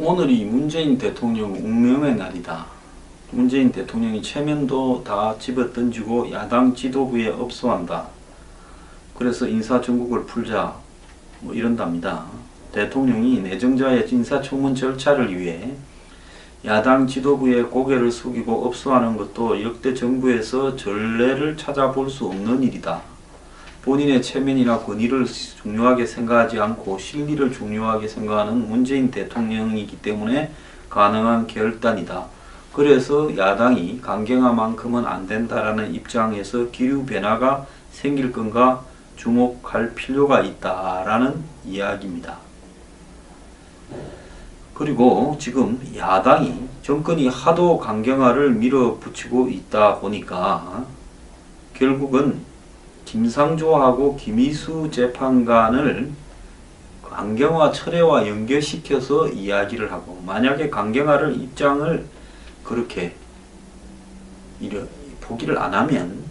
오늘이 문재인 대통령 운명의 날이다. 문재인 대통령이 체면도 다 집어던지고 야당 지도부에 업소한다. 그래서 인사청구를 풀자 뭐 이런답니다. 대통령이 내정자의 인사청문 절차를 위해 야당 지도부에 고개를 숙이고 업소하는 것도 역대 정부에서 전례를 찾아볼 수 없는 일이다. 본인의 체면이나 권위를 중요하게 생각하지 않고 실리를 중요하게 생각하는 문재인 대통령이기 때문에 가능한 결단이다. 그래서 야당이 강경화만큼은 안 된다라는 입장에서 기류 변화가 생길 건가 주목할 필요가 있다라는 이야기입니다. 그리고 지금 야당이 정권이 하도 강경화를 밀어붙이고 있다 보니까 결국은 김상조하고 김희수 재판관을 강경화 철회와 연결시켜서 이야기를 하고, 만약에 강경화를 입장을 그렇게 포기를 안 하면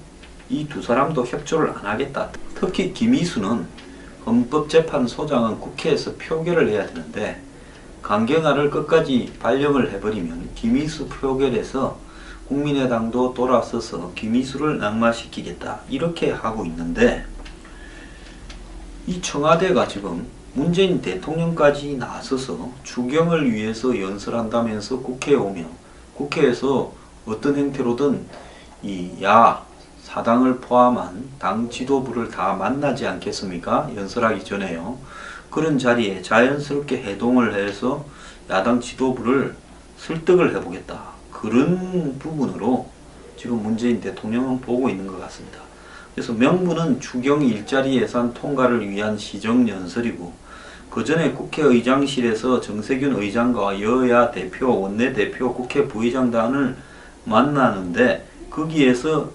이 두 사람도 협조를 안 하겠다. 특히 김희수는 헌법재판소장은 국회에서 표결을 해야 되는데 강경화를 끝까지 발령을 해버리면 김희수 표결에서 국민의당도 돌아서서 김희수를 낙마시키겠다 이렇게 하고 있는데, 이 청와대가 지금 문재인 대통령까지 나서서 추경을 위해서 연설한다면서 국회에 오면 국회에서 어떤 형태로든 이 사당을 포함한 당 지도부를 다 만나지 않겠습니까? 연설하기 전에요. 그런 자리에 자연스럽게 해동을 해서 야당 지도부를 설득을 해보겠다. 그런 부분으로 지금 문재인 대통령은 보고 있는 것 같습니다. 그래서 명분은 추경 일자리 예산 통과를 위한 시정연설이고, 그 전에 국회의장실에서 정세균 의장과 여야 대표, 원내대표, 국회 부의장단을 만나는데 거기에서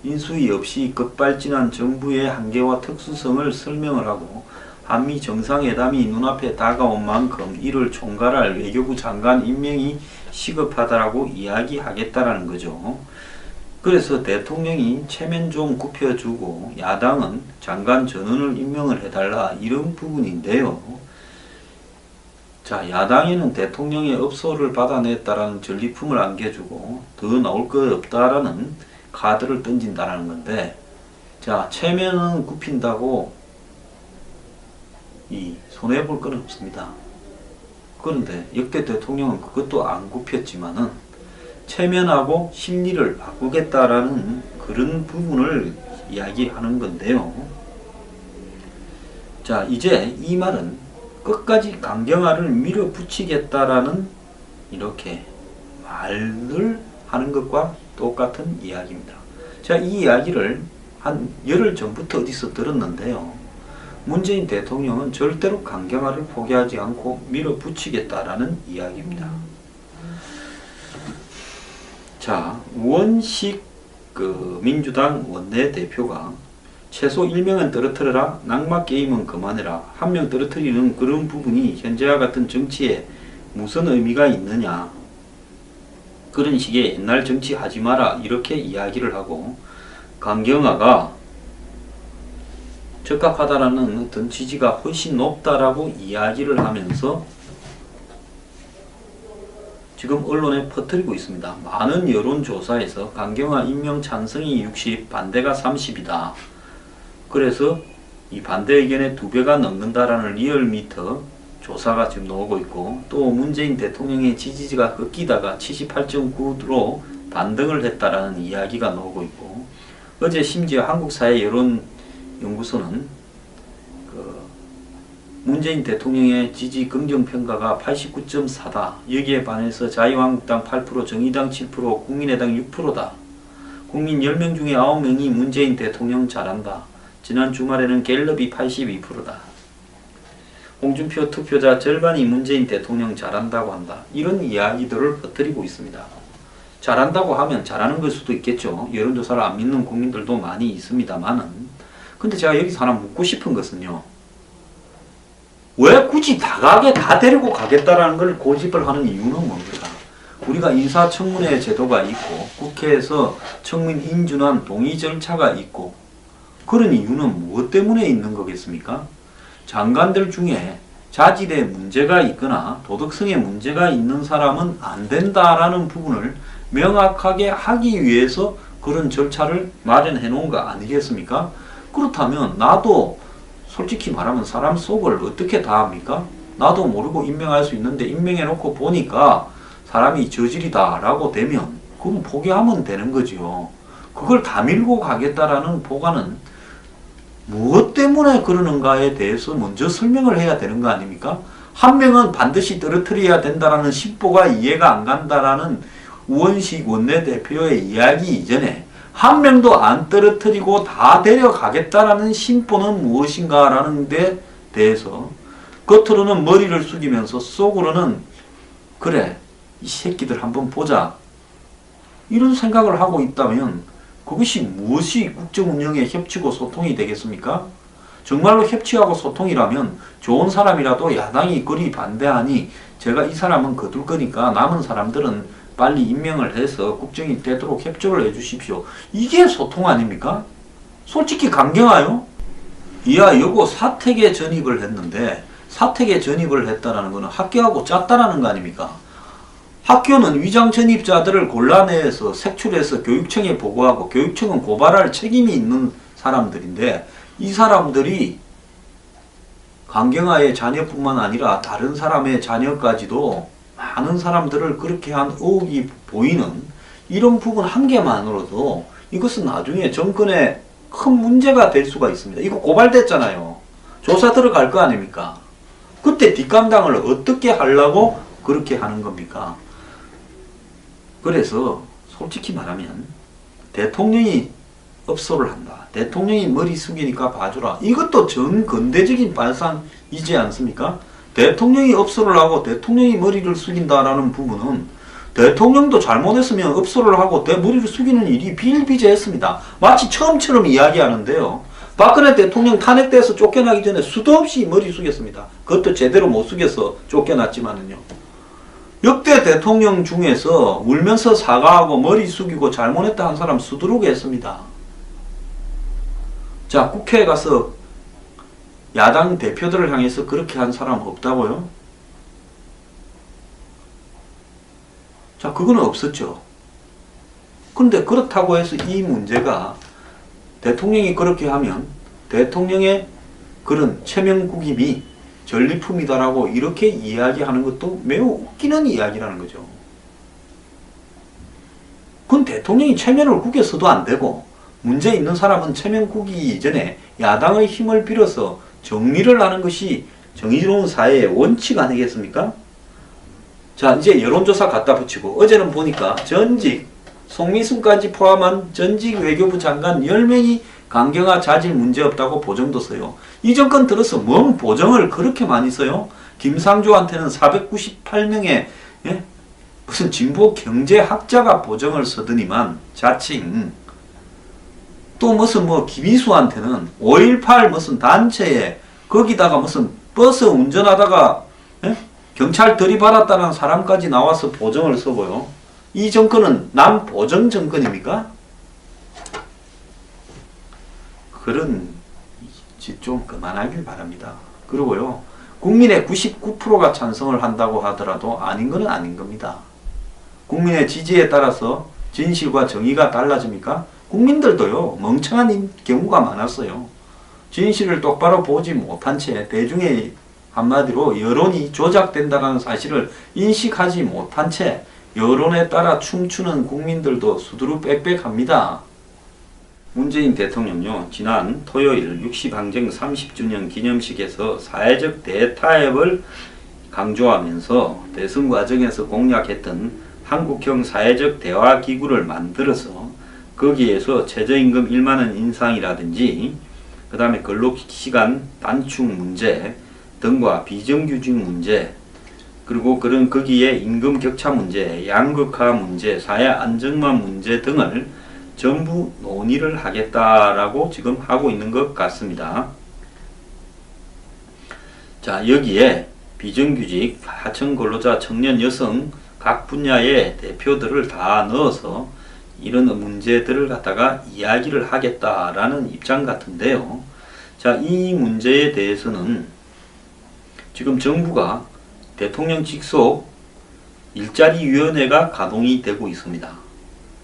인수위 없이 급발진한 정부의 한계와 특수성을 설명을 하고, 한미 정상회담이 눈앞에 다가온 만큼 이를 총괄할 외교부 장관 임명이 시급하다라고 이야기하겠다라는 거죠. 그래서 대통령이 체면 좀 굽혀주고 야당은 장관 전원을 임명을 해달라, 이런 부분인데요. 자, 야당에는 대통령의 업소를 받아냈다라는 전리품을 안겨주고 더 나올 것 없다라는 카드를 던진다라는 건데, 자, 체면은 굽힌다고 손해볼 건 없습니다. 그런데 역대 대통령은 그것도 안 굽혔지만은 체면하고 실리를 바꾸겠다라는 그런 부분을 이야기하는 건데요. 자, 이제 이 말은 끝까지 강경화를 밀어붙이겠다라는 이렇게 말을 하는 것과 똑같은 이야기입니다. 제가 이 이야기를 한 열흘 전부터 어디서 들었는데요. 문재인 대통령은 절대로 강경화를 포기하지 않고 밀어붙이겠다라는 이야기입니다. 자, 우원식 민주당 원내대표가 최소 1명은 떨어뜨려라, 낙마게임은 그만해라, 한 명 떨어뜨리는 그런 부분이 현재와 같은 정치에 무슨 의미가 있느냐, 그런 식의 옛날 정치 하지 마라 이렇게 이야기를 하고, 강경화가 적합하다라는 어떤 지지가 훨씬 높다라고 이야기를 하면서 지금 언론에 퍼뜨리고 있습니다. 많은 여론조사에서 강경화 임명 찬성이 60, 반대가 30이다. 그래서 이 반대 의견의 2배가 넘는다라는 리얼미터 조사가 지금 나오고 있고, 또 문재인 대통령의 지지가 꺾이다가 78.9로 반등을 했다라는 이야기가 나오고 있고, 어제 심지어 한국사회여론연구소는 문재인 대통령의 지지 긍정평가가 89.4다. 여기에 반해서 자유한국당 8%, 정의당 7%, 국민의당 6%다. 국민 10명 중에 9명이 문재인 대통령 잘한다. 지난 주말에는 갤럽이 82%다. 홍준표 투표자 절반이 문재인 대통령 잘한다고 한다. 이런 이야기들을 퍼뜨리고 있습니다. 잘한다고 하면 잘하는 걸 수도 있겠죠. 여론조사를 안 믿는 국민들도 많이 있습니다만은. 근데 제가 여기서 하나 묻고 싶은 것은요. 왜 굳이 다 데리고 가겠다라는 걸 고집을 하는 이유는 뭡니까? 우리가 인사청문회 제도가 있고 국회에서 청문 인준안 동의 절차가 있고, 그런 이유는 무엇 때문에 있는 거겠습니까? 장관들 중에 자질에 문제가 있거나 도덕성에 문제가 있는 사람은 안 된다라는 부분을 명확하게 하기 위해서 그런 절차를 마련해 놓은 거 아니겠습니까? 그렇다면 나도 솔직히 말하면 사람 속을 어떻게 다 합니까? 나도 모르고 임명할 수 있는데 임명해 놓고 보니까 사람이 저질이다 라고 되면 그럼 포기하면 되는 거지요. 그걸 다 밀고 가겠다라는 보관은 무엇 때문에 그러는가에 대해서 먼저 설명을 해야 되는 거 아닙니까? 한 명은 반드시 떨어뜨려야 된다라는 심보가 이해가 안 간다라는 우원식 원내대표의 이야기 이전에 한 명도 안 떨어뜨리고 다 데려가겠다라는 심보는 무엇인가라는 데 대해서 겉으로는 머리를 숙이면서 속으로는 그래 이 새끼들 한번 보자 이런 생각을 하고 있다면 그것이 무엇이 국정운영의 협치고 소통이 되겠습니까? 정말로 협치하고 소통이라면 좋은 사람이라도 야당이 그리 반대하니 제가 이 사람은 거둘 거니까 남은 사람들은 빨리 임명을 해서 국정이 되도록 협조를 해주십시오. 이게 소통 아닙니까? 솔직히 강경하요? 이야 여고 사택에 전입을 했는데 사택에 전입을 했다는 것은 학교하고 짰다라는 거 아닙니까? 학교는 위장 전입자들을 골라내서 색출해서 교육청에 보고하고 교육청은 고발할 책임이 있는 사람들인데 이 사람들이 강경화의 자녀뿐만 아니라 다른 사람의 자녀까지도 많은 사람들을 그렇게 한 의혹이 보이는 이런 부분 한 개만으로도 이것은 나중에 정권에 큰 문제가 될 수가 있습니다. 이거 고발됐잖아요. 조사 들어갈 거 아닙니까? 그때 뒷감당을 어떻게 하려고 그렇게 하는 겁니까? 그래서 솔직히 말하면 대통령이 업소를 한다. 대통령이 머리 숙이니까 봐주라. 이것도 전근대적인 발상이지 않습니까? 대통령이 업소를 하고 대통령이 머리를 숙인다라는 부분은 대통령도 잘못했으면 업소를 하고 머리를 숙이는 일이 비일비재했습니다. 마치 처음처럼 이야기하는데요. 박근혜 대통령 탄핵돼서 쫓겨나기 전에 수도 없이 머리 숙였습니다. 그것도 제대로 못 숙여서 쫓겨났지만은요. 역대 대통령 중에서 울면서 사과하고 머리 숙이고 잘못했다 한 사람 수두룩 했습니다. 자, 국회에 가서 야당 대표들을 향해서 그렇게 한 사람 없다고요? 자, 그거는 없었죠. 근데 그렇다고 해서 이 문제가 대통령이 그렇게 하면 대통령의 그런 체면국임이 전리품이다라고 이렇게 이야기하는 것도 매우 웃기는 이야기라는 거죠. 그건 대통령이 체면을 구겨서도 안 되고 문제 있는 사람은 체면 구기기 이전에 야당의 힘을 빌어서 정리를 하는 것이 정의로운 사회의 원칙 아니겠습니까? 자, 이제 여론조사 갖다 붙이고 어제는 보니까 전직 송미순까지 포함한 전직 외교부 장관 10명이 강경화 자질 문제없다고 보정도 써요. 이 정권 들어서 뭔 보정을 그렇게 많이 써요? 김상조한테는 498명의 무슨 진보 경제학자가 보정을 쓰더니만 자칭 또 무슨 김희수한테는 5.18 무슨 단체에 거기다가 무슨 버스 운전하다가 경찰 들이받았다는 사람까지 나와서 보정을 써고요. 이 정권은 남보정 정권입니까? 그런 짓 좀 그만하길 바랍니다. 그리고요. 국민의 99%가 찬성을 한다고 하더라도 아닌 건 아닌 겁니다. 국민의 지지에 따라서 진실과 정의가 달라집니까? 국민들도요. 멍청한 경우가 많았어요. 진실을 똑바로 보지 못한 채 대중의 한마디로 여론이 조작된다는 사실을 인식하지 못한 채 여론에 따라 춤추는 국민들도 수두룩 빽빽합니다. 문재인 대통령요. 지난 토요일 60항쟁 30주년 기념식에서 사회적 대타협을 강조하면서 대선 과정에서 공약했던 한국형 사회적 대화기구를 만들어서 거기에서 최저임금 1만원 인상이라든지 그 다음에 근로시간 단축 문제 등과 비정규직 문제 그리고 거기에 임금 격차 문제, 양극화 문제, 사회 안정망 문제 등을 전부 논의를 하겠다라고 지금 하고 있는 것 같습니다. 자, 여기에 비정규직, 하청 근로자, 청년, 여성 각 분야의 대표들을 다 넣어서 이런 문제들을 갖다가 이야기를 하겠다라는 입장 같은데요. 자, 이 문제에 대해서는 지금 정부가 대통령 직속 일자리위원회가 가동이 되고 있습니다.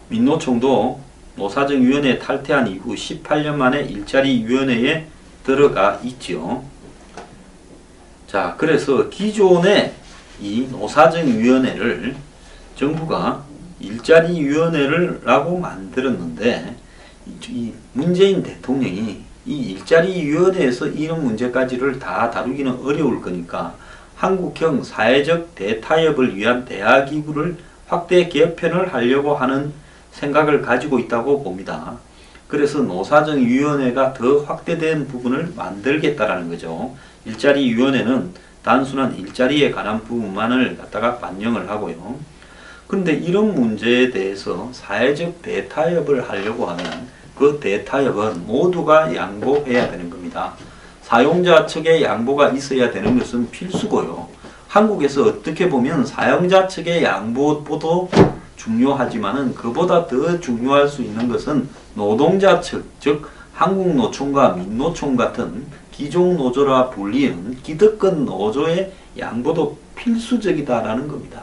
민노총도 노사정위원회 탈퇴한 이후 18년 만에 일자리위원회에 들어가 있죠. 자, 그래서 기존의 이 노사정위원회를 정부가 일자리위원회라고 만들었는데, 이 문재인 대통령이 이 일자리위원회에서 이런 문제까지를 다 다루기는 어려울 거니까 한국형 사회적 대타협을 위한 대화기구를 확대 개편을 하려고 하는 생각을 가지고 있다고 봅니다. 그래서 노사정위원회가 더 확대된 부분을 만들겠다라는 거죠. 일자리위원회는 단순한 일자리에 관한 부분만을 갖다가 반영을 하고요. 그런데 이런 문제에 대해서 사회적 대타협을 하려고 하면 그 대타협은 모두가 양보해야 되는 겁니다. 사용자 측의 양보가 있어야 되는 것은 필수고요. 한국에서 어떻게 보면 사용자 측의 양보도 중요하지만은 그보다 더 중요할 수 있는 것은 노동자 측, 즉 한국노총과 민노총 같은 기종 노조라 불리는 기득권 노조의 양보도 필수적이다라는 겁니다.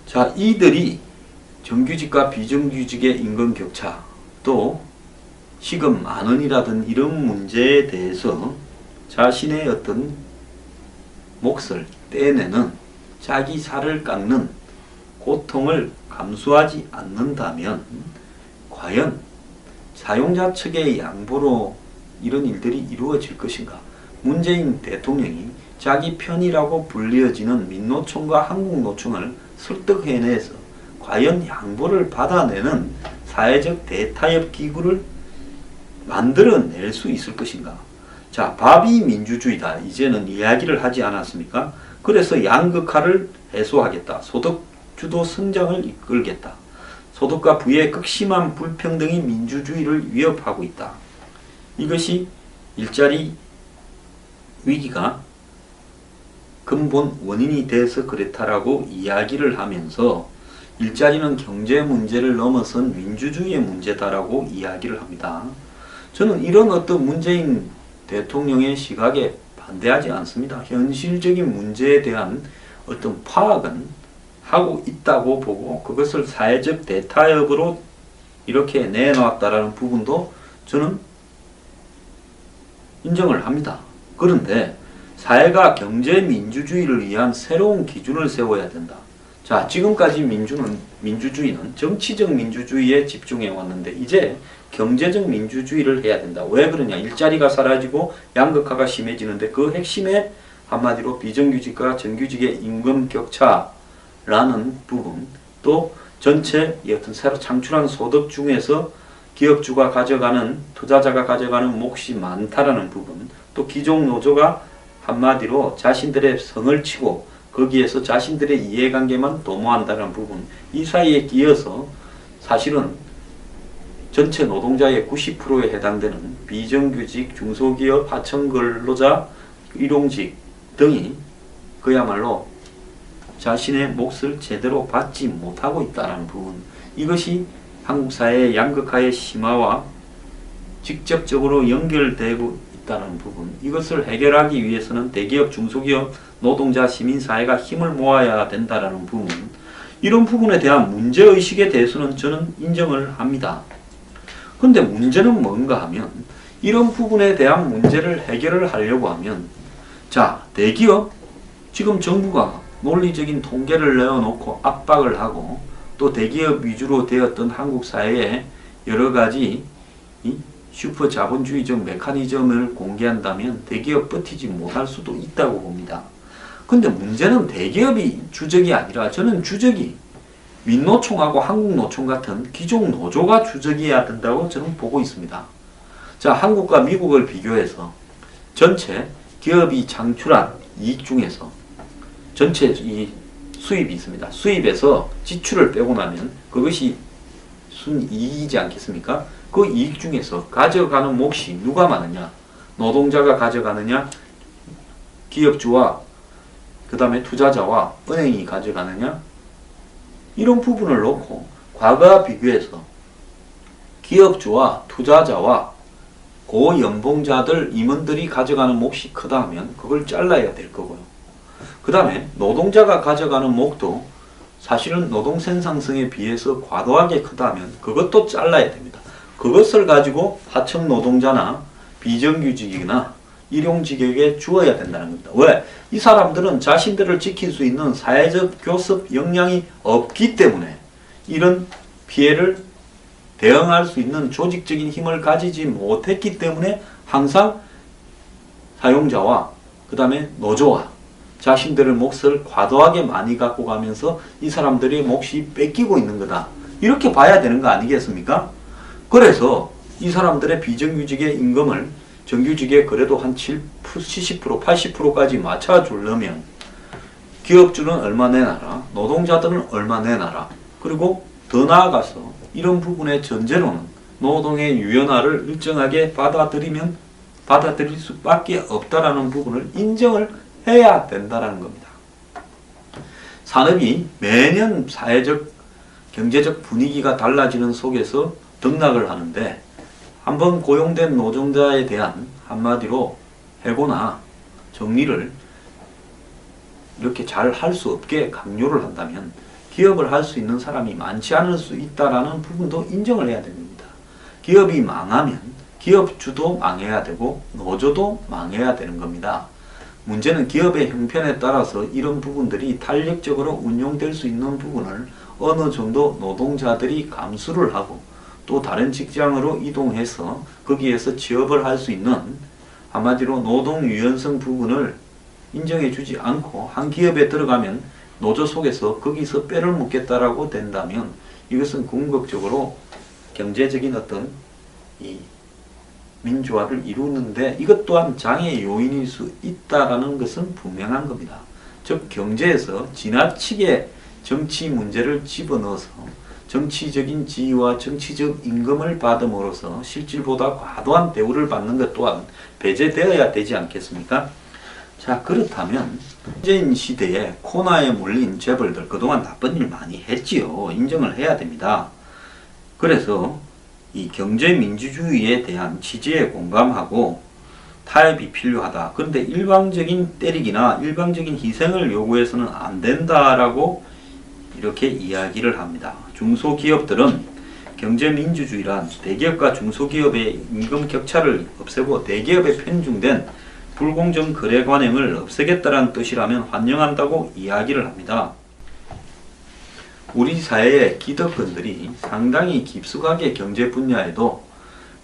자, 이들이 정규직과 비정규직의 임금 격차, 또 시급 10,000원이라든 이런 문제에 대해서 자신의 어떤 몫을 떼내는, 자기 살을 깎는 고통을 감수하지 않는다면 과연 사용자 측의 양보로 이런 일들이 이루어질 것인가? 문재인 대통령이 자기 편이라고 불려지는 민노총과 한국노총을 설득해내서 과연 양보를 받아내는 사회적 대타협 기구를 만들어낼 수 있을 것인가? 자, 밥이 민주주의다. 이제는 이야기를 하지 않았습니까? 그래서 양극화를 해소하겠다. 소득주도 성장을 이끌겠다. 소득과 부의 극심한 불평등이 민주주의를 위협하고 있다. 이것이 일자리 위기가 근본 원인이 돼서 그렇다라고 이야기를 하면서 일자리는 경제 문제를 넘어선 민주주의의 문제다라고 이야기를 합니다. 저는 이런 어떤 문재인 대통령의 시각에 반대하지 않습니다. 현실적인 문제에 대한 어떤 파악은 하고 있다고 보고 그것을 사회적 대타협으로 이렇게 내놓았다라는 부분도 저는 인정을 합니다. 그런데 사회가 경제 민주주의를 위한 새로운 기준을 세워야 된다. 자, 지금까지 민주주의는 정치적 민주주의에 집중해 왔는데 이제 경제적 민주주의를 해야 된다. 왜 그러냐? 일자리가 사라지고 양극화가 심해지는데 그 핵심에 한마디로 비정규직과 정규직의 임금 격차라는 부분, 또 전체 어떤 새로 창출한 소득 중에서 기업주가 가져가는, 투자자가 가져가는 몫이 많다라는 부분, 또 기종 노조가 한마디로 자신들의 성을 치고 거기에서 자신들의 이해관계만 도모한다는 부분, 이 사이에 끼어서 사실은 전체 노동자의 90%에 해당되는 비정규직, 중소기업, 하청근로자, 일용직 등이 그야말로 자신의 몫을 제대로 받지 못하고 있다는 부분, 이것이 한국 사회의 양극화의 심화와 직접적으로 연결되고 있다는 부분, 이것을 해결하기 위해서는 대기업, 중소기업, 노동자, 시민사회가 힘을 모아야 된다는 부분, 이런 부분에 대한 문제의식에 대해서는 저는 인정을 합니다. 그런데 문제는 뭔가 하면 이런 부분에 대한 문제를 해결을 하려고 하면, 자, 대기업, 지금 정부가 논리적인 통계를 내어놓고 압박을 하고 또 대기업 위주로 되었던 한국 사회에 여러 가지 슈퍼 자본주의적 메커니즘을 공개한다면 대기업 버티지 못할 수도 있다고 봅니다. 근데 문제는 대기업이 주적이 아니라 저는 주적이 민노총하고 한국노총 같은 기종 노조가 주적이어야 된다고 저는 보고 있습니다. 자, 한국과 미국을 비교해서 전체 기업이 창출한 이익 중에서 전체 이 수입이 있습니다. 수입에서 지출을 빼고 나면 그것이 순이익이지 않겠습니까? 그 이익 중에서 가져가는 몫이 누가 많으냐? 노동자가 가져가느냐? 기업주와 그 다음에 투자자와 은행이 가져가느냐? 이런 부분을 놓고 과거와 비교해서 기업주와 투자자와 고연봉자들 임원들이 가져가는 몫이 크다 하면 그걸 잘라야 될 거고요. 그 다음에 노동자가 가져가는 몫도 사실은 노동 생산성에 비해서 과도하게 크다면 그것도 잘라야 됩니다. 그것을 가지고 하청 노동자나 비정규직이나 일용직에게 주어야 된다는 겁니다. 왜? 이 사람들은 자신들을 지킬 수 있는 사회적 교섭 역량이 없기 때문에 이런 피해를 대응할 수 있는 조직적인 힘을 가지지 못했기 때문에 항상 사용자와 그 다음에 노조와 자신들의 몫을 과도하게 많이 갖고 가면서 이 사람들의 몫이 뺏기고 있는 거다. 이렇게 봐야 되는 거 아니겠습니까? 그래서 이 사람들의 비정규직의 임금을 정규직에 그래도 한 70%, 80%까지 맞춰주려면 기업주는 얼마 내놔라, 노동자들은 얼마 내놔라. 그리고 더 나아가서 이런 부분의 전제로는 노동의 유연화를 일정하게 받아들일 수밖에 없다라는 부분을 인정을 해야 된다는 겁니다. 산업이 매년 사회적, 경제적 분위기가 달라지는 속에서 등락을 하는데 한번 고용된 노동자에 대한 한마디로 해고나 정리를 이렇게 잘 할 수 없게 강요를 한다면 기업을 할 수 있는 사람이 많지 않을 수 있다라는 부분도 인정을 해야 됩니다. 기업이 망하면 기업주도 망해야 되고 노조도 망해야 되는 겁니다. 문제는 기업의 형편에 따라서 이런 부분들이 탄력적으로 운용될 수 있는 부분을 어느 정도 노동자들이 감수를 하고 또 다른 직장으로 이동해서 거기에서 취업을 할 수 있는 한마디로 노동 유연성 부분을 인정해 주지 않고 한 기업에 들어가면 노조 속에서 거기서 뼈를 묻겠다라고 된다면 이것은 궁극적으로 경제적인 어떤 이 민주화를 이루는데 이것 또한 장애 요인일 수 있다라는 것은 분명한 겁니다. 즉 경제에서 지나치게 정치 문제를 집어넣어서 정치적인 지위와 정치적 임금을 받음으로써 실질보다 과도한 대우를 받는 것 또한 배제되어야 되지 않겠습니까? 자, 그렇다면 문재인 시대에 코너에 몰린 재벌들 그동안 나쁜 일 많이 했지요. 인정을 해야 됩니다. 그래서 이 경제민주주의에 대한 취지에 공감하고 타협이 필요하다. 그런데 일방적인 때리기나 일방적인 희생을 요구해서는 안 된다라고 이렇게 이야기를 합니다. 중소기업들은 경제민주주의란 대기업과 중소기업의 임금 격차를 없애고 대기업에 편중된 불공정 거래 관행을 없애겠다는 뜻이라면 환영한다고 이야기를 합니다. 우리 사회의 기득권들이 상당히 깊숙하게 경제 분야에도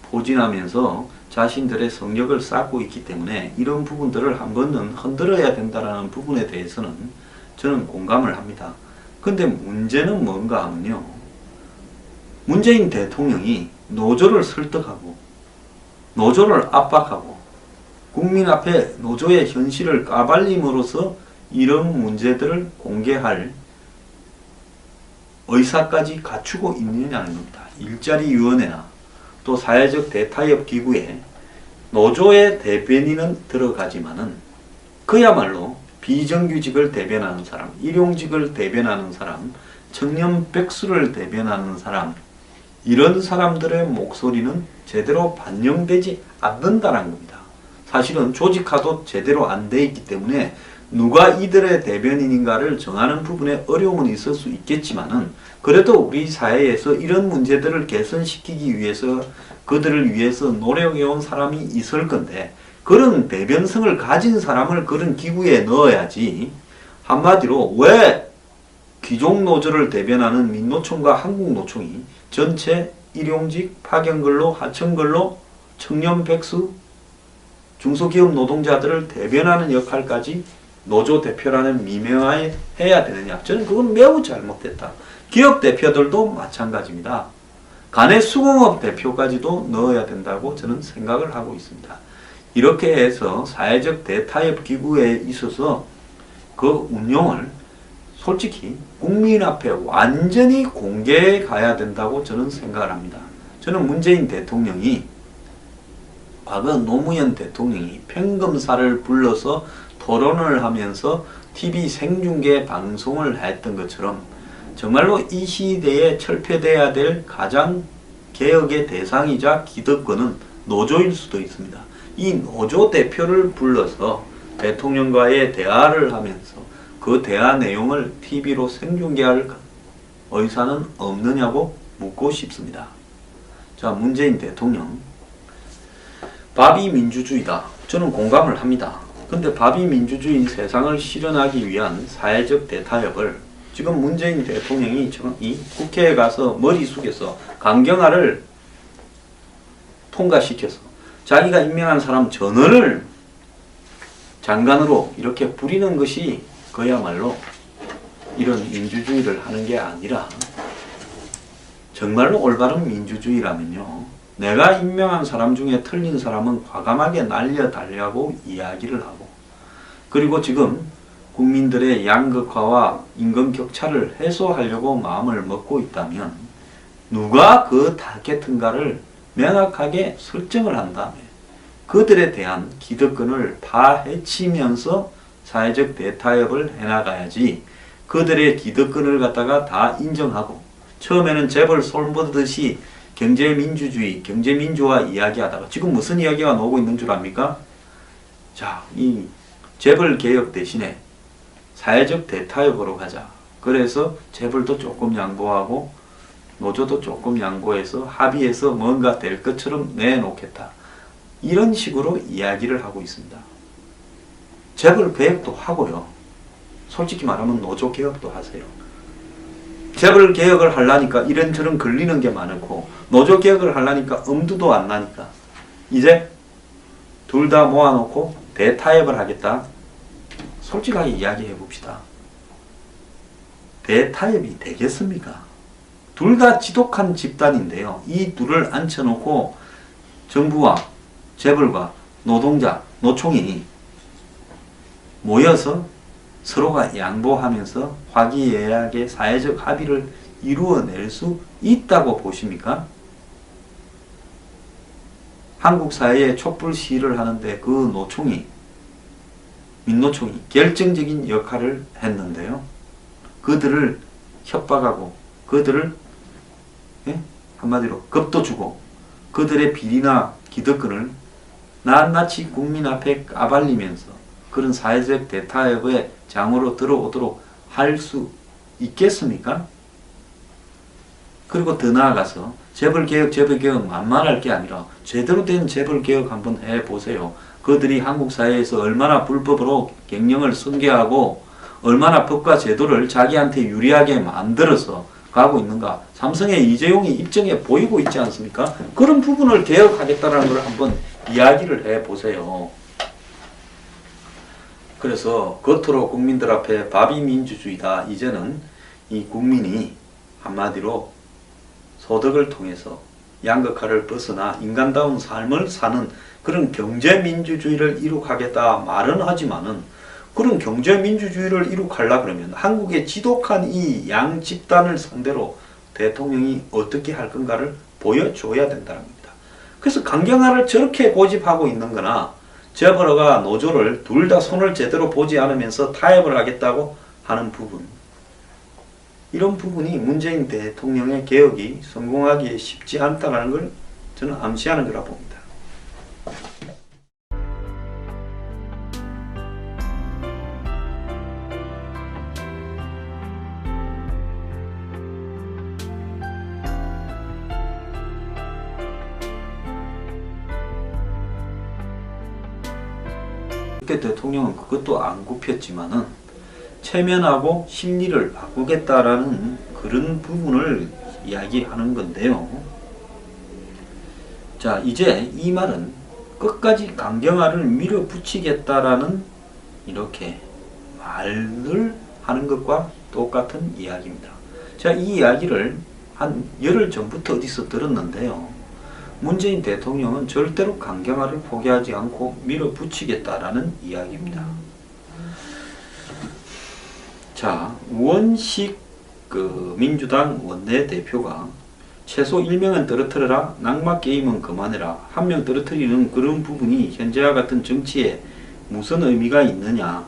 포진하면서 자신들의 성역을 쌓고 있기 때문에 이런 부분들을 한 번은 흔들어야 된다는 부분에 대해서는 저는 공감을 합니다. 근데 문제는 뭔가 하면요. 문재인 대통령이 노조를 설득하고 노조를 압박하고 국민 앞에 노조의 현실을 까발림으로써 이런 문제들을 공개할 의사까지 갖추고 있느냐는 겁니다. 일자리위원회나 또 사회적 대타협 기구에 노조의 대변인은 들어가지만은 그야말로 비정규직을 대변하는 사람, 일용직을 대변하는 사람, 청년 백수를 대변하는 사람, 이런 사람들의 목소리는 제대로 반영되지 않는다는 겁니다. 사실은 조직화도 제대로 안 돼 있기 때문에 누가 이들의 대변인인가를 정하는 부분에 어려움은 있을 수 있겠지만은 그래도 우리 사회에서 이런 문제들을 개선시키기 위해서 그들을 위해서 노력해온 사람이 있을 건데 그런 대변성을 가진 사람을 그런 기구에 넣어야지. 한마디로 왜 귀족 노조를 대변하는 민노총과 한국노총이 전체 일용직, 파견근로, 하청근로, 청년 백수, 중소기업 노동자들을 대변하는 역할까지 노조 대표라는 미명하에 해야 되느냐. 저는 그건 매우 잘못됐다. 기업 대표들도 마찬가지입니다. 간의 수공업 대표까지도 넣어야 된다고 저는 생각을 하고 있습니다. 이렇게 해서 사회적 대타협 기구에 있어서 그 운용을 솔직히 국민 앞에 완전히 공개해 가야 된다고 저는 생각을 합니다. 저는 문재인 대통령이 과거 노무현 대통령이 평검사를 불러서 토론을 하면서 TV 생중계 방송을 했던 것처럼 정말로 이 시대에 철폐돼야 될 가장 개혁의 대상이자 기득권은 노조일 수도 있습니다. 이 노조 대표를 불러서 대통령과의 대화를 하면서 그 대화 내용을 TV로 생중계할 의사는 없느냐고 묻고 싶습니다. 자, 문재인 대통령, 밥이 민주주의다. 저는 공감을 합니다. 근데 밥이 민주주의 세상을 실현하기 위한 사회적 대타협을 지금 문재인 대통령이 이 국회에 가서 머리 숙여서 강경화를 통과시켜서 자기가 임명한 사람 전원을 장관으로 이렇게 부리는 것이 그야말로 이런 민주주의를 하는 게 아니라 정말로 올바른 민주주의라면요, 내가 임명한 사람 중에 틀린 사람은 과감하게 날려달라고 이야기를 하고, 그리고 지금 국민들의 양극화와 임금 격차를 해소하려고 마음을 먹고 있다면 누가 그 타겟인가를 명확하게 설정을 한 다음에 그들에 대한 기득권을 파헤치면서 사회적 대타협을 해나가야지, 그들의 기득권을 갖다가 다 인정하고 처음에는 재벌 솔보듯이 경제민주주의, 경제민주화 이야기하다가 지금 무슨 이야기가 나오고 있는 줄 압니까? 자, 이 재벌개혁 대신에 사회적 대타협으로 가자. 그래서 재벌도 조금 양보하고 노조도 조금 양보해서 합의해서 뭔가 될 것처럼 내놓겠다. 이런 식으로 이야기를 하고 있습니다. 재벌 개혁도 하고요. 솔직히 말하면 노조 개혁도 하세요. 재벌 개혁을 하려니까 이런저런 걸리는 게 많고 노조 개혁을 하려니까 엄두도 안 나니까 이제 둘 다 모아놓고 대타협을 하겠다. 솔직하게 이야기해 봅시다. 대타협이 되겠습니까? 둘 다 지독한 집단인데요. 이 둘을 앉혀놓고 정부와 재벌과 노동자, 노총이 모여서 서로가 양보하면서 화기애애하게 사회적 합의를 이루어낼 수 있다고 보십니까? 한국 사회에 촛불 시위를 하는데 그 노총이, 민노총이 결정적인 역할을 했는데요. 그들을 협박하고 그들을 한마디로 겁도 주고 그들의 비리나 기득권을 낱낱이 국민 앞에 까발리면서 그런 사회적 대타협의 장으로 들어오도록 할 수 있겠습니까? 그리고 더 나아가서 재벌개혁 만만할 게 아니라 제대로 된 재벌개혁 한번 해보세요. 그들이 한국 사회에서 얼마나 불법으로 경영을 승계하고 얼마나 법과 제도를 자기한테 유리하게 만들어서 가고 있는가. 삼성의 이재용이 입증해 보이고 있지 않습니까? 그런 부분을 개혁하겠다는 걸 한번 이야기를 해보세요. 그래서 겉으로 국민들 앞에 밥이 민주주의다. 이제는 이 국민이 한마디로 소득을 통해서 양극화를 벗어나 인간다운 삶을 사는 그런 경제민주주의를 이룩하겠다 말은 하지만은 그런 경제민주주의를 이룩하려 그러면 한국의 지독한 이 양 집단을 상대로 대통령이 어떻게 할 건가를 보여줘야 된다는 겁니다. 그래서 강경화를 저렇게 고집하고 있는 거나 재벌과 노조를 둘 다 손을 제대로 보지 않으면서 타협을 하겠다고 하는 부분, 이런 부분이 문재인 대통령의 개혁이 성공하기 쉽지 않다는 걸 저는 암시하는 거라 봅니다. 그때 대통령은 그것도 안 굽혔지만은 체면하고 심리를 바꾸겠다라는 그런 부분을 이야기하는 건데요. 자, 이제 이 말은 끝까지 강경화를 밀어붙이겠다라는 이렇게 말을 하는 것과 똑같은 이야기입니다. 제가 이 이야기를 한 열흘 전부터 어디서 들었는데요. 문재인 대통령은 절대로 강경화를 포기하지 않고 밀어붙이겠다라는 이야기입니다. 자, 우원식 민주당 원내대표가 최소 1명은 떨어뜨려라, 낙마게임은 그만해라, 한 명 떨어뜨리는 그런 부분이 현재와 같은 정치에 무슨 의미가 있느냐,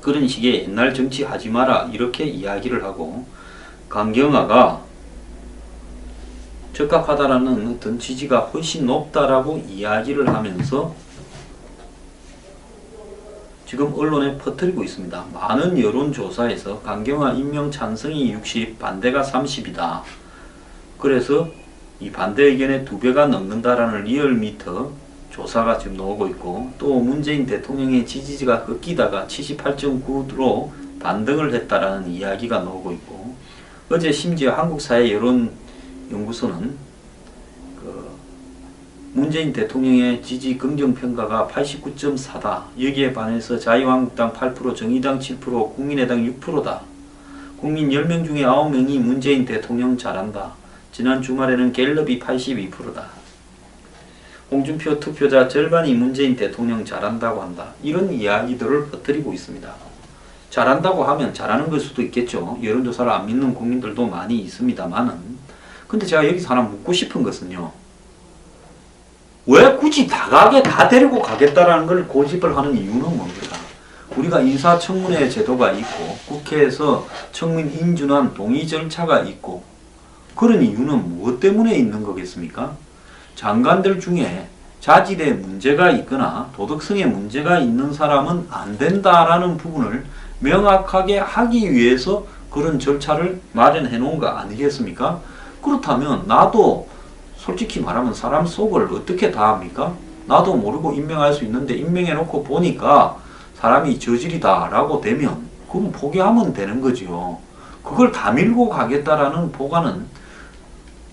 그런 식의 옛날 정치 하지 마라 이렇게 이야기를 하고, 강경화가 적합하다라는 어떤 지지가 훨씬 높다라고 이야기를 하면서 지금 언론에 퍼뜨리고 있습니다. 많은 여론조사에서 강경화 임명 찬성이 60, 반대가 30이다. 그래서 이 반대 의견의 2배가 넘는다라는 리얼미터 조사가 지금 나오고 있고, 또 문재인 대통령의 지지가 꺾이다가 78.9로 반등을 했다라는 이야기가 나오고 있고, 어제 심지어 한국사회여론연구소는 문재인 대통령의 지지 긍정평가가 89.4다. 여기에 반해서 자유한국당 8%, 정의당 7%, 국민의당 6%다. 국민 10명 중에 9명이 문재인 대통령 잘한다. 지난 주말에는 갤럽이 82%다. 홍준표 투표자 절반이 문재인 대통령 잘한다고 한다. 이런 이야기들을 퍼뜨리고 있습니다. 잘한다고 하면 잘하는 걸 수도 있겠죠. 여론조사를 안 믿는 국민들도 많이 있습니다만은. 근데 제가 여기서 하나 묻고 싶은 것은요. 왜 굳이 다 데리고 가겠다라는 걸 고집을 하는 이유는 뭡니까? 우리가 인사청문회 제도가 있고 국회에서 청문 인준안 동의 절차가 있고, 그런 이유는 무엇 때문에 있는 거겠습니까? 장관들 중에 자질에 문제가 있거나 도덕성에 문제가 있는 사람은 안 된다라는 부분을 명확하게 하기 위해서 그런 절차를 마련해 놓은 거 아니겠습니까? 그렇다면 나도 솔직히 말하면 사람 속을 어떻게 다 합니까? 나도 모르고 임명할 수 있는데 임명해 놓고 보니까 사람이 저질이다 라고 되면 그건 포기하면 되는 거지요. 그걸 다 밀고 가겠다라는 보관은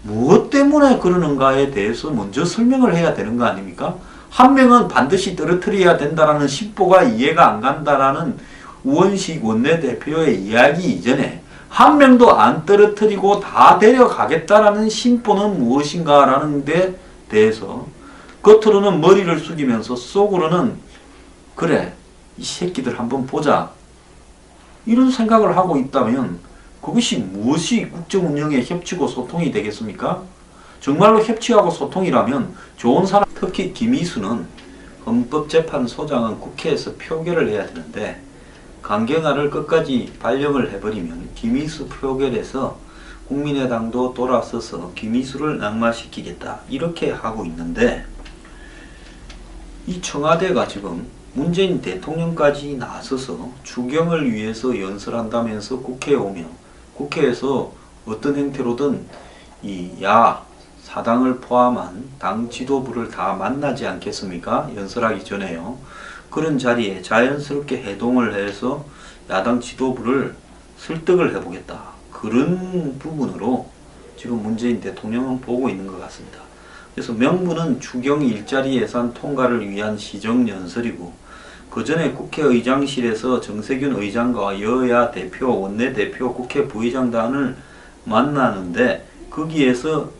무엇 때문에 그러는가에 대해서 먼저 설명을 해야 되는 거 아닙니까? 한 명은 반드시 떨어뜨려야 된다라는 심보가 이해가 안 간다라는 우원식 원내대표의 이야기 이전에 한 명도 안 떨어뜨리고 다 데려가겠다라는 심보는 무엇인가라는 데 대해서 겉으로는 머리를 숙이면서 속으로는 그래 이 새끼들 한번 보자 이런 생각을 하고 있다면 그것이 무엇이 국정운영의 협치고 소통이 되겠습니까? 정말로 협치하고 소통이라면 좋은 사람, 특히 김희수는 헌법재판소장은 국회에서 표결을 해야 되는데 강경화를 끝까지 발령을 해버리면 김희수 표결에서 국민의당도 돌아서서 김희수를 낙마시키겠다 이렇게 하고 있는데, 이 청와대가 지금 문재인 대통령까지 나서서 추경을 위해서 연설한다면서 국회에 오며 국회에서 어떤 형태로든 이 사당을 포함한 당 지도부를 다 만나지 않겠습니까? 연설하기 전에요. 그런 자리에 자연스럽게 해동을 해서 야당 지도부를 설득을 해보겠다. 그런 부분으로 지금 문재인 대통령은 보고 있는 것 같습니다. 그래서 명분은 추경 일자리 예산 통과를 위한 시정연설이고, 그 전에 국회의장실에서 정세균 의장과 여야 대표, 원내대표, 국회 부의장단을 만나는데 거기에서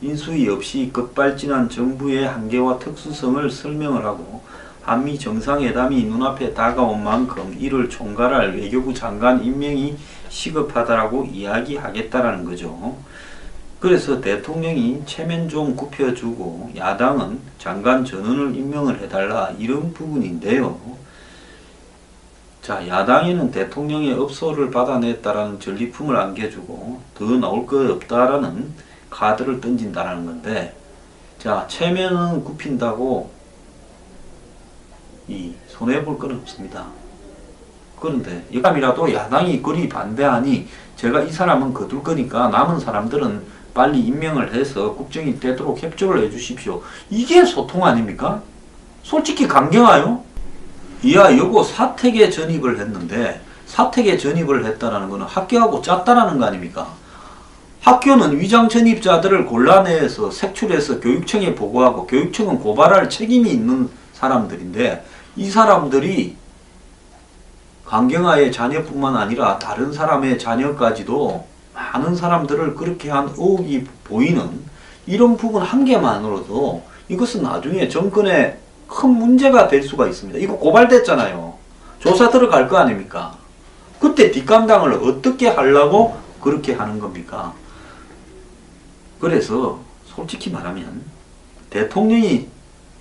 인수위 없이 급발진한 정부의 한계와 특수성을 설명을 하고, 한미 정상회담이 눈앞에 다가온 만큼 이를 총괄할 외교부 장관 임명이 시급하다라고 이야기하겠다라는 거죠. 그래서 대통령이 체면 좀 굽혀주고 야당은 장관 전원을 임명을 해달라 이런 부분인데요. 자, 야당에는 대통령의 업소를 받아냈다라는 전리품을 안겨주고 더 나올 것 없다라는 카드를 던진다라는 건데, 자, 체면은 굽힌다고 손해볼 건 없습니다. 그런데 이감이라도 야당이 그리 반대하니 제가 이 사람은 거둘 거니까 남은 사람들은 빨리 임명을 해서 국정이 되도록 협조를 해주십시오. 이게 소통 아닙니까? 솔직히 강경하요? 이야 여고 사택에 전입을 했는데, 사택에 전입을 했다는 거는 학교하고 짰다라는 거 아닙니까? 학교는 위장 전입자들을 골라내서 색출해서 교육청에 보고하고 교육청은 고발할 책임이 있는 사람들인데, 이 사람들이 강경화의 자녀뿐만 아니라 다른 사람의 자녀까지도 많은 사람들을 그렇게 한 의혹이 보이는 이런 부분 한 개만으로도 이것은 나중에 정권에 큰 문제가 될 수가 있습니다. 이거 고발됐잖아요. 조사 들어갈 거 아닙니까? 그때 뒷감당을 어떻게 하려고 그렇게 하는 겁니까? 그래서 솔직히 말하면 대통령이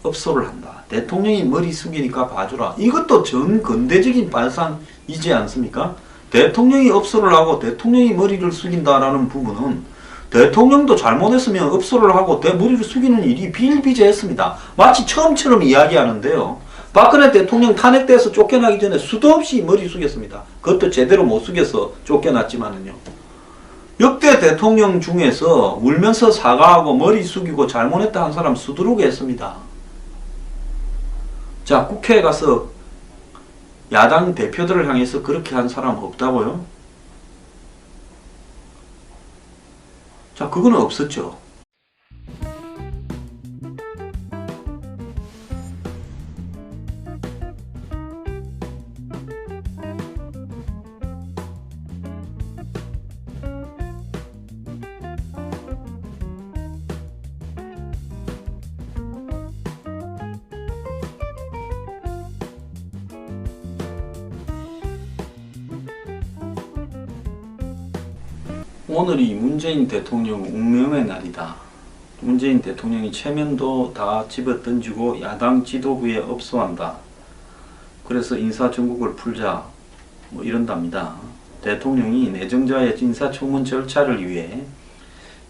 업소를 한다. 대통령이 머리 숙이니까 봐주라. 이것도 전 근대적인 발상이지 않습니까? 대통령이 업소를 하고 대통령이 머리를 숙인다라는 부분은 대통령도 잘못했으면 업소를 하고 머리를 숙이는 일이 비일비재했습니다. 마치 처음처럼 이야기하는데요. 박근혜 대통령 탄핵돼서 쫓겨나기 전에 수도 없이 머리 숙였습니다. 그것도 제대로 못 숙여서 쫓겨났지만은요. 역대 대통령 중에서 울면서 사과하고 머리 숙이고 잘못했다 한 사람 수두룩 했습니다. 자, 국회에 가서 야당 대표들을 향해서 그렇게 한 사람 없다고요? 자, 그거는 없었죠. 오늘이 문재인 대통령 운명의 날이다. 문재인 대통령이 체면도 다 집어던지고 야당 지도부에 업소한다. 그래서 인사청구를 풀자 뭐 이런답니다. 대통령이 내정자의 인사청문 절차를 위해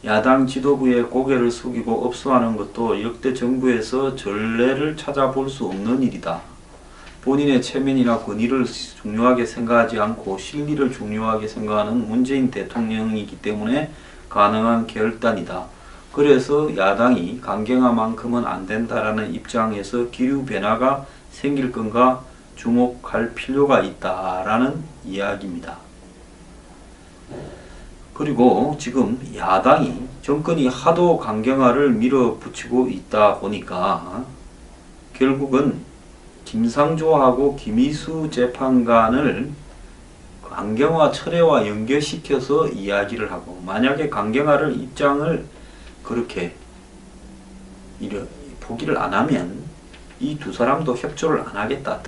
야당 지도부에 고개를 숙이고 업소하는 것도 역대 정부에서 전례를 찾아볼 수 없는 일이다. 본인의 체면이나 권위를 중요하게 생각하지 않고 실리를 중요하게 생각하는 문재인 대통령이기 때문에 가능한 결단이다. 그래서 야당이 강경화만큼은 안 된다라는 입장에서 기류 변화가 생길 건가 주목할 필요가 있다라는 이야기입니다. 그리고 지금 야당이 정권이 하도 강경화를 밀어붙이고 있다 보니까 결국은 김상조하고 김희수 재판관을 강경화 철회와 연결시켜서 이야기를 하고, 만약에 강경화를 입장을 그렇게 포기를 안 하면 이 두 사람도 협조를 안 하겠다.